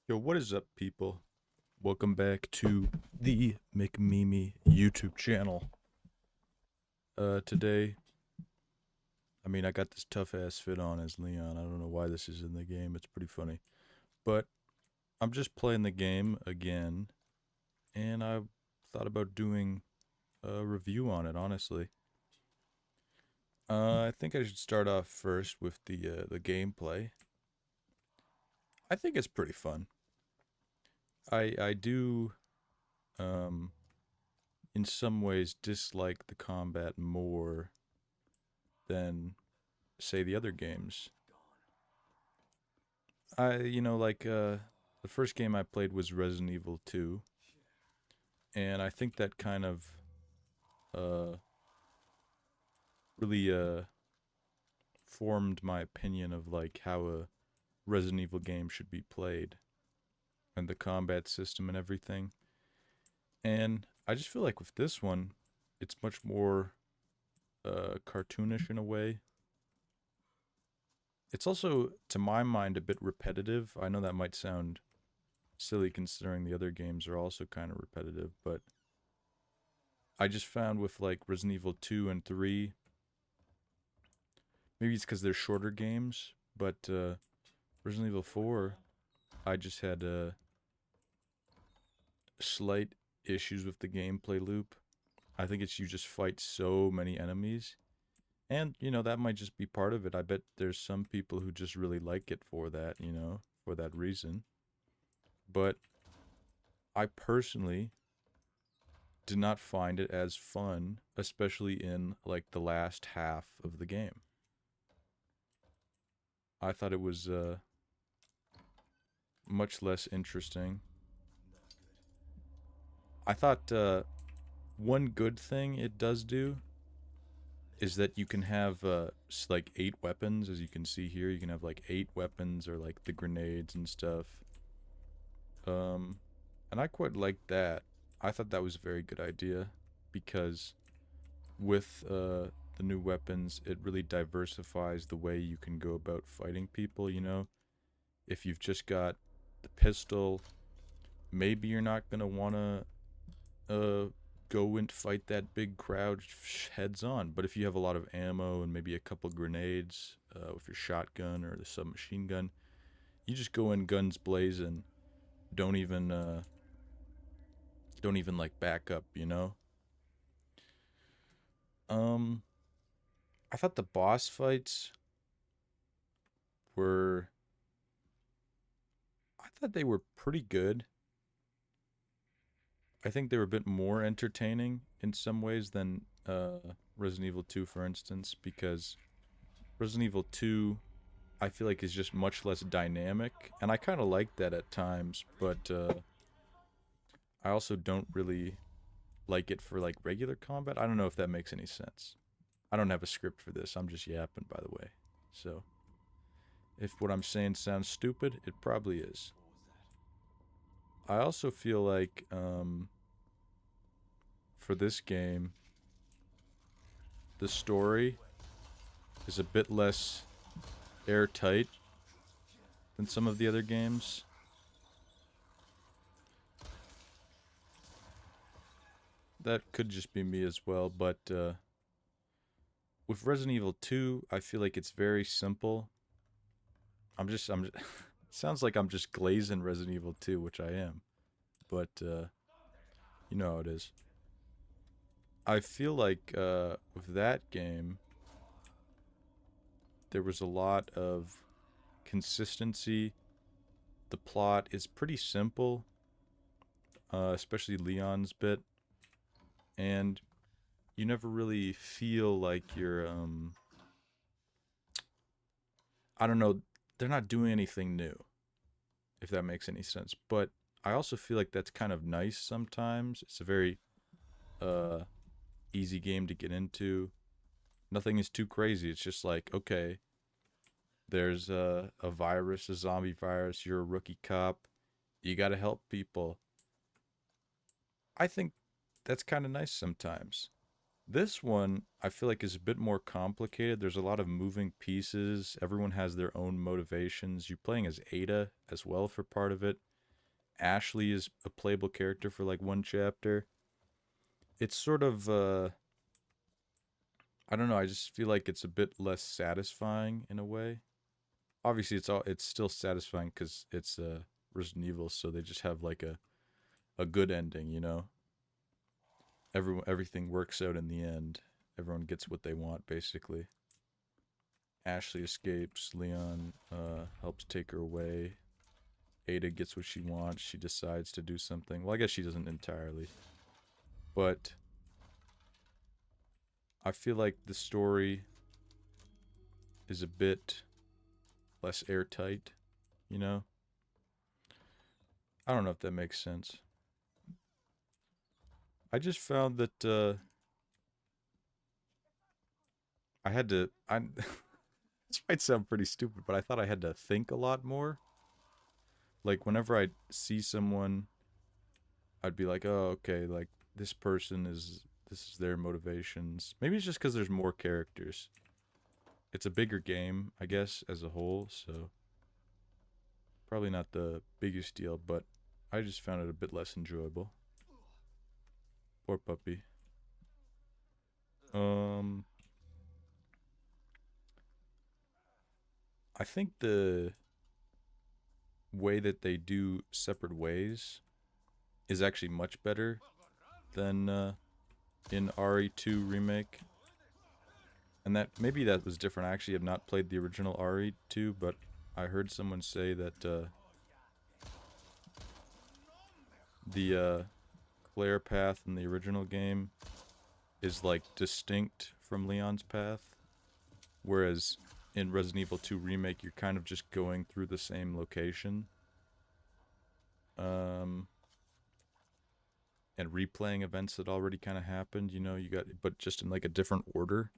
Yo, what is up, people? Welcome back to the McMimi YouTube channel. Today, I got this tough ass fit on as Leon. I don't know why this is in the game. It's pretty funny. But I'm just playing the game again, and I thought about doing a review on it, honestly. I think I should start off first with the gameplay. I think it's pretty fun. I do um in some ways dislike the combat more than say the other games. The first game I played was Resident Evil 2, and I think that kind of uh really formed my opinion of like how a Resident Evil game should be played and the combat system and everything. And I just feel like with this one, it's much more cartoonish in a way. It's also, to my mind, a bit repetitive. I know that might sound silly considering the other games are also kind of repetitive, but I just found with like Resident Evil 2 and 3, maybe it's because they're shorter games, but Resident Evil 4, I just had slight issues with the gameplay loop. I think it's you just fight so many enemies. And, that might just be part of it. I bet there's some people who just really like it for that, for that reason. But I personally did not find it as fun, especially in like the last half of the game. I thought it was much less interesting. I thought one good thing it does do is that you can have like 8 weapons, as you can see here. You can have like 8 weapons or like the grenades and stuff. Um, and I quite liked that. I thought that was a very good idea because with the new weapons, it really diversifies the way you can go about fighting people. If you've just got the pistol, maybe you're not gonna wanna uh go and fight that big crowd heads on. But if you have a lot of ammo and maybe a couple grenades with your shotgun or the submachine gun, you just go in guns blazing. Don't even don't even like back up. Um, I thought the boss fights were I thought they were pretty good. I think they were a bit more entertaining in some ways than Resident Evil 2, for instance, because Resident Evil 2, I feel like, is just much less dynamic, and I kind of like that at times, but I also don't really like it for like regular combat. I don't know if that makes any sense. I don't have a script for this. I'm just yapping, by the way. So, if what I'm saying sounds stupid, it probably is. I also feel like for this game, the story is a bit less airtight than some of the other games. That could just be me as well, but with Resident Evil 2, I feel like it's very simple. I'm just sounds like I'm just glazing Resident Evil 2, which I am, but you know how it is. I feel like with that game, there was a lot of consistency. The plot is pretty simple, especially Leon's bit, and you never really feel like you're I don't know, they're not doing anything new, if that makes any sense. But I also feel like that's kind of nice sometimes. It's a very uh easy game to get into. Nothing is too crazy. It's just like, okay, there's a virus, a zombie virus, you're a rookie cop, you got to help people. I think that's kind of nice sometimes. This one, I feel like, is a bit more complicated. There's a lot of moving pieces. Everyone has their own motivations. You're playing as Ada as well for part of it. Ashley is a playable character for like one chapter. It's sort of I don't know, I just feel like it's a bit less satisfying in a way. Obviously it's still satisfying cuz it's Resident Evil, so they just have like a good ending, you know. Everything works out in the end. Everyone gets what they want basically. Ashley escapes, Leon helps take her away. Ada gets what she wants. She decides to do something. Well, I guess she doesn't entirely. But I feel like the story is a bit less airtight, you know? I don't know if that makes sense. I just found that I had to I this might sound pretty stupid, but I thought I had to think a lot more. Like whenever I see someone, I'd be like, "Oh, okay, like this is their motivations." Maybe it's just cuz there's more characters. It's a bigger game, I guess, as a whole, so probably not the biggest deal, but I just found it a bit less enjoyable. Poor puppy. Um, I think the way that they do separate ways is actually much better than in RE2 Remake. And that maybe that was different. I actually have not played the original RE2, but I heard someone say that the Claire path in the original game is like distinct from Leon's path, whereas in Resident Evil 2 Remake you're kind of just going through the same location. Um, and replaying events that already kind of happened, you know, you got but just in like a different order.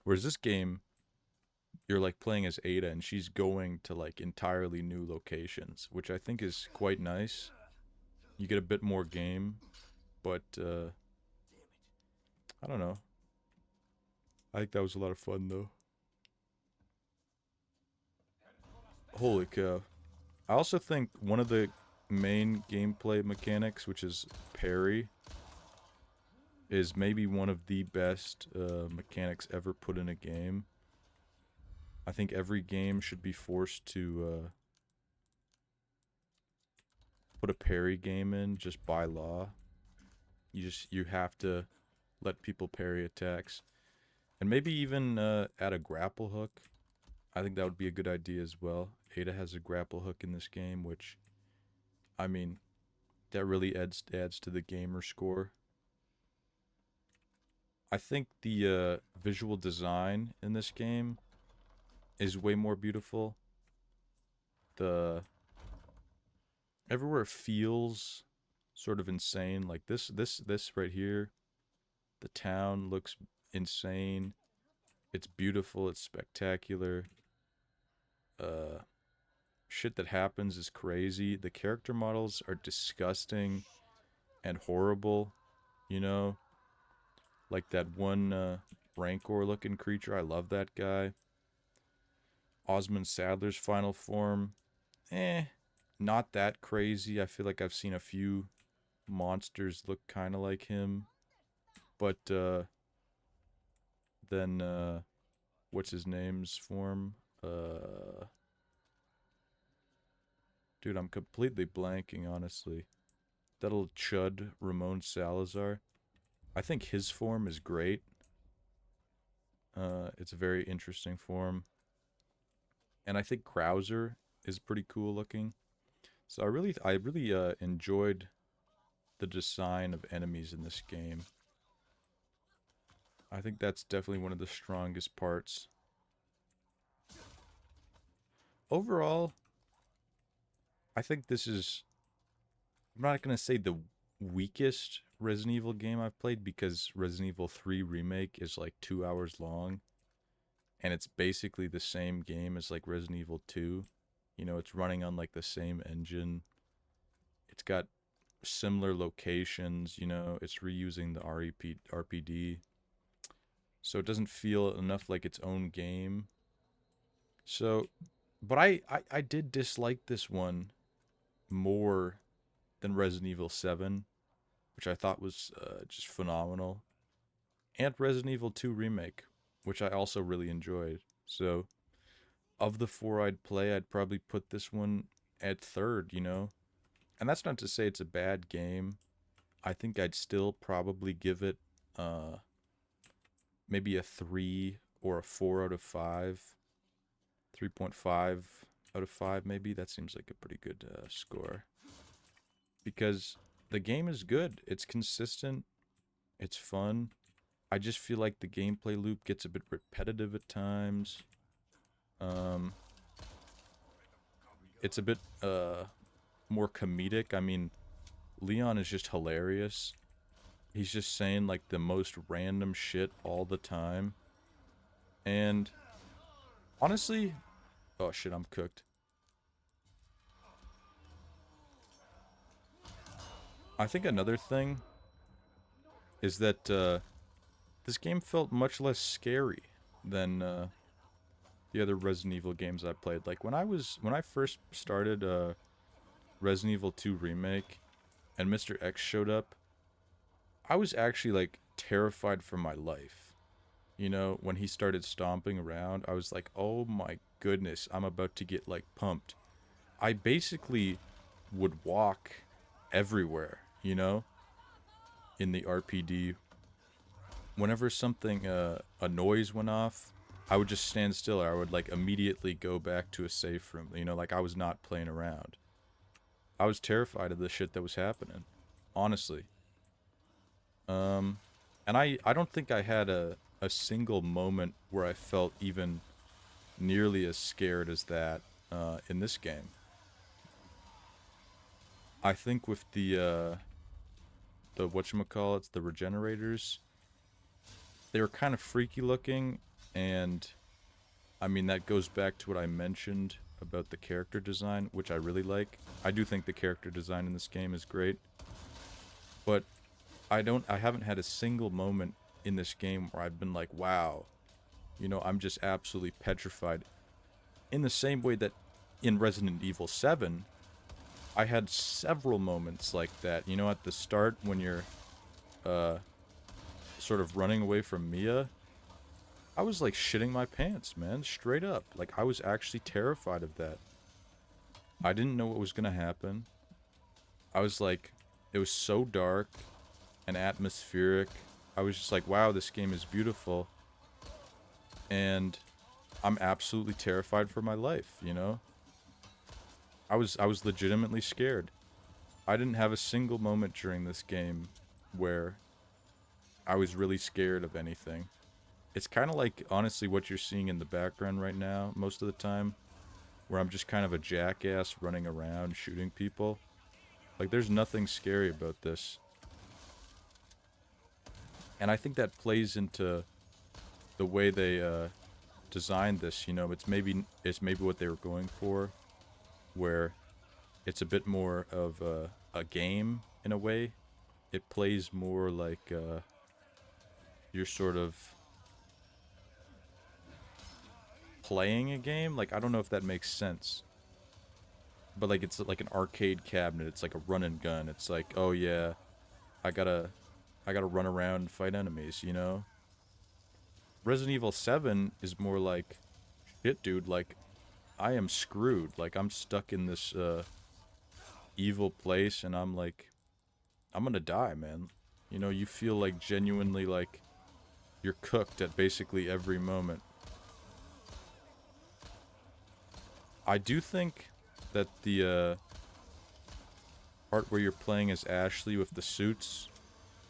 Whereas this game you're like playing as Ada and she's going to like entirely new locations, which I think is quite nice. You get a bit more game, but I don't know. I think that was a lot of fun though. Holy cow. I also think one of the main gameplay mechanics, which is parry, is maybe one of the best mechanics ever put in a game. I think every game should be forced to put a parry game in just by law. You have to let people parry attacks, and maybe even add a grapple hook. I think that would be a good idea as well. Ada has a grapple hook in this game, which I mean that really adds to the gamer score. I think the visual design in this game is way more beautiful. The everywhere feels sort of insane. Like this right here, the town looks insane. It's beautiful. It's spectacular. Uh, Shit that happens is crazy. The character models are disgusting and horrible. You know, like that one Rancor looking creature. I love that guy. Osmond Sadler's final form. Not that crazy. I feel like I've seen a few monsters look kind of like him. But then what's his name's form? Dude, I'm completely blanking, honestly. That little chud, Ramon Salazar. I think his form is great. It's a very interesting form. And I think Krauser is pretty cool looking. So I really enjoyed the design of enemies in this game. I think that's definitely one of the strongest parts. Overall, I think this is, I'm not going to say the weakest Resident Evil game I've played because Resident Evil 3 Remake is like 2 hours long and it's basically the same game as like Resident Evil 2. You know, it's running on like the same engine. It's got similar locations, you know, it's reusing the RPD. So it doesn't feel enough like its own game. So, but I did dislike this one more than Resident Evil 7, which I thought was just phenomenal, and Resident Evil 2 Remake, which I also really enjoyed. So, of the four I'd play, I'd probably put this one at third, you know? And that's not to say it's a bad game. I think I'd still probably give it uh, maybe a 3 or a 4 out of 5. 3.5 out of 5, maybe. That seems like a pretty good score. Because the game is good. It's consistent. It's fun. I just feel like the gameplay loop gets a bit repetitive at times. Um, it's a bit more comedic. I mean, Leon is just hilarious. He's just saying like the most random shit all the time. And honestly, oh shit, I'm cooked. I think another thing is that this game felt much less scary than the other Resident Evil games I played. Like when I first started Resident Evil 2 Remake and Mr. X showed up, I was actually like terrified for my life. You know, when he started stomping around, I was like, "Oh my goodness, I'm about to get like pumped." I basically would walk everywhere, you know, in the RPD. Whenever something a noise went off, I would just stand still, or I would like immediately go back to a safe room, you know, like I was not playing around. I was terrified of the shit that was happening, honestly. Um, and I don't think I had a single moment where I felt even nearly as scared as that in this game. I think with the whatchamacallits, the regenerators, they were kind of freaky looking, and I mean that goes back to what I mentioned about the character design, which I really like. I do think the character design in this game is great, but I haven't had a single moment in this game where I've been like, wow, you know, I'm just absolutely petrified. In the same way that in Resident Evil 7, I had several moments like that. You know, at the start when you're uh, sort of running away from Mia, I was like shitting my pants, man, straight up. Like I was actually terrified of that. I didn't know what was gonna happen. I was like, it was so dark and atmospheric. I was just like, wow, this game is beautiful. And I'm absolutely terrified for my life, you know? I was legitimately scared. I didn't have a single moment during this game where I was really scared of anything. It's kind of like, honestly, what you're seeing in the background right now, most of the time, where I'm just kind of a jackass running around shooting people. Like, there's nothing scary about this. And I think that plays into the way they designed this. You know, it's maybe what they were going for, where it's a bit more of a game in a way. It plays more like you're sort of playing a game. Like I don't know if that makes sense, but like it's like an arcade cabinet. It's like a run and gun. It's like, oh yeah, I gotta I gotta run around and fight enemies. You know, Resident Evil 7 is more like, shit, dude. Like I am screwed. Like I'm stuck in this evil place, and I'm like, I'm gonna die, man. You know, you feel like genuinely like you're cooked at basically every moment. I do think that the part where you're playing as Ashley with the suits,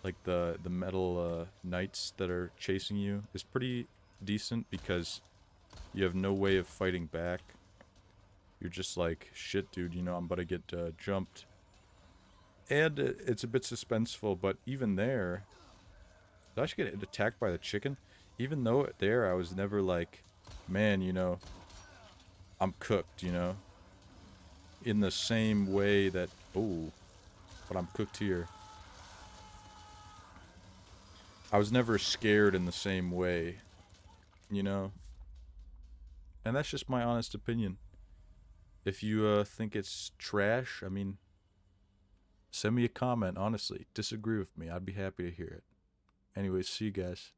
like the metal knights that are chasing you, is pretty decent because you have no way of fighting back. You're just like, shit, dude, you know, I'm about to get jumped. And it's a bit suspenseful, but even there, did I actually get attacked by the chicken? Even though there, I was never like, man, you know, I'm cooked, you know? In the same way that, oh, but I'm cooked here. I was never scared in the same way, you know? And that's just my honest opinion. If you think it's trash, I mean, Send me a comment, honestly. Disagree with me. I'd be happy to hear it. Anyways, see you guys.